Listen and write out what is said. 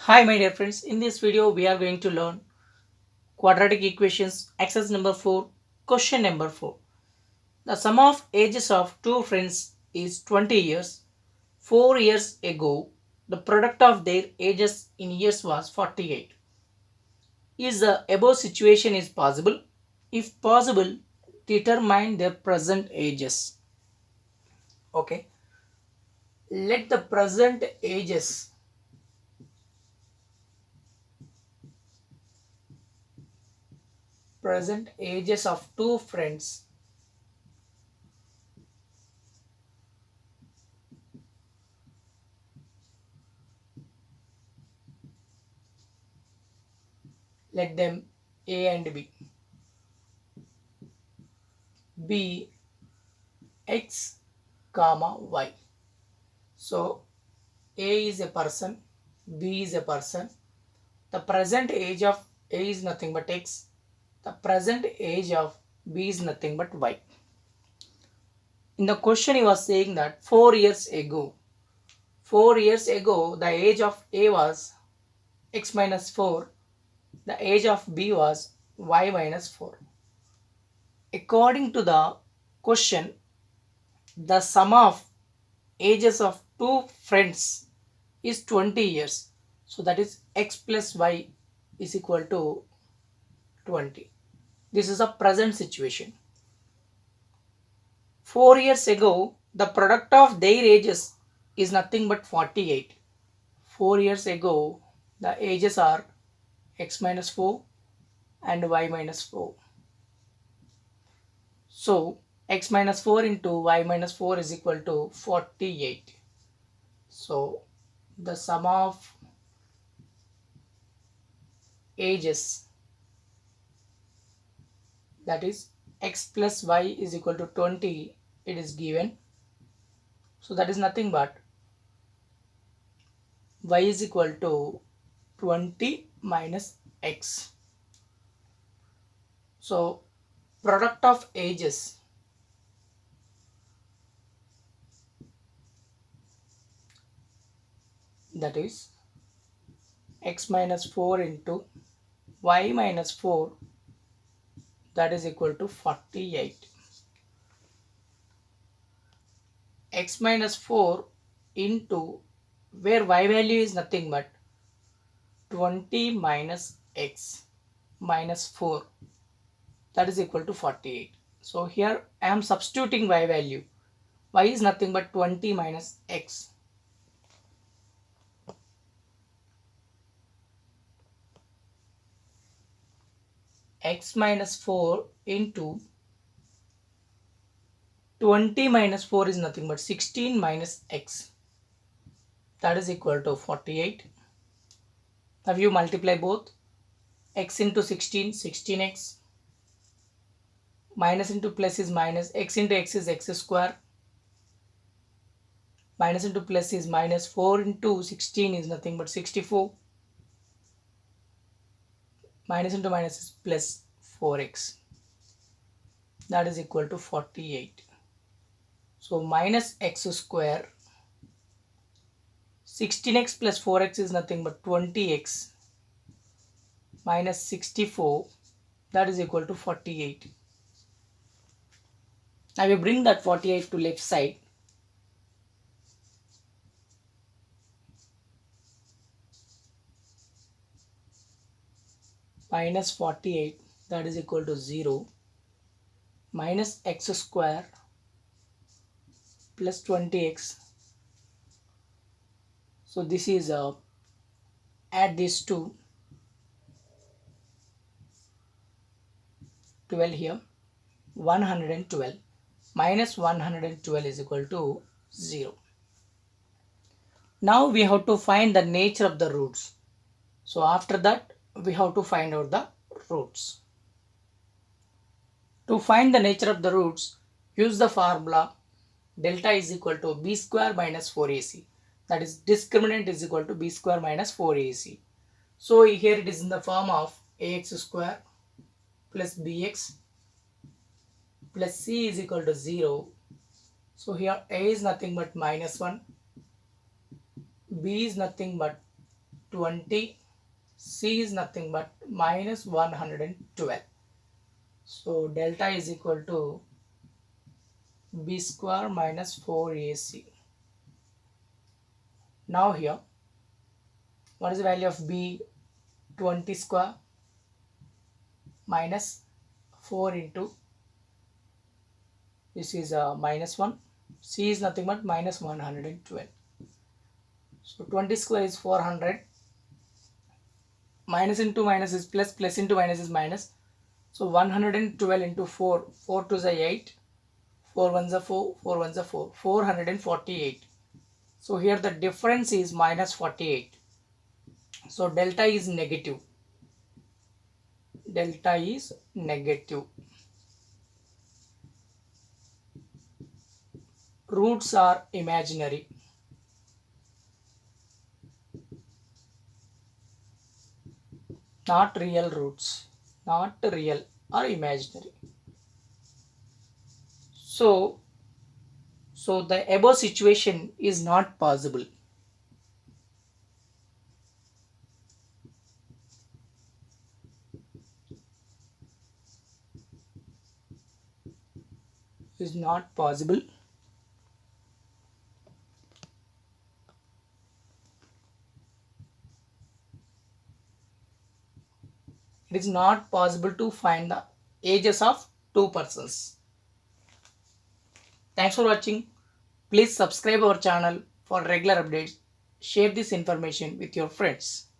Hi my dear friends, in this video we are going to learn quadratic equations exercise number 4, question number 4. The sum of ages of two friends is 20 years. 4 years ago, the product of their ages in years was 48. Is the above situation is possible? If possible, determine their present ages. Okay, let the present ages of two friends, let them A and B x comma y. So A is a person, B is a person. The present age of A is nothing but x. The present age of B is nothing but y. In the question he was saying that 4 years ago the age of A was x minus 4. The age of B was y minus 4. According to the question, the sum of ages of two friends is 20 years. So that is x plus y is equal to 20. This is a present situation. 4 years ago, the product of their ages is nothing but 48. 4 years ago, the ages are x minus 4 and y minus 4. So x minus 4 into y minus 4 is equal to 48. So the sum of ages, that is x plus y is equal to 20, it is given. So that is nothing but y is equal to 20 minus x. So product of ages, that is x minus 4 into y minus 4, that is equal to 48. X minus 4 into, where y value is nothing but 20 minus x minus 4, that is equal to 48. So here I am substituting y value. Y is nothing but 20 minus x. X minus 4 into 20 minus 4 is nothing but 16 minus x, that is equal to 48. Now you multiply both. X into 16, 16x, minus into plus is minus, x into x is x square, minus into plus is minus, 4 into 16 is nothing but 64, minus into minus is plus 4x, that is equal to 48. So minus x square, 16x plus 4x is nothing but 20x, minus 64, that is equal to 48. Now we bring that 48 to left side. Minus 48, that is equal to 0, minus x square plus 20x. So this is add these two, 12 here, 112 minus 112 is equal to 0. Now we have to find the nature of the roots. So after that we have to find out the roots. To find the nature of the roots, use the formula delta is equal to b square minus 4ac. That is discriminant is equal to b square minus 4ac. So here it is in the form of ax square plus bx plus c is equal to 0. So here a is nothing but minus 1, b is nothing but 20. C is nothing but minus 112. So delta is equal to B square minus 4AC. Now here, what is the value of B? 20 square minus 4 into this is minus 1. C is nothing but minus 112. So 20 square is 400. Minus into minus is plus, plus into minus is minus. So 112 into 4, 4 to the 8, 4 ones are 4, 4 ones are 4, 448. So here the difference is minus 48. So delta is negative. Delta is negative. Roots are imaginary. Not real roots. Not real or imaginary. So the above situation is not possible. Is not possible. It is not possible to find the ages of two persons. Thanks for watching. Please subscribe our channel for regular updates. Share this information with your friends.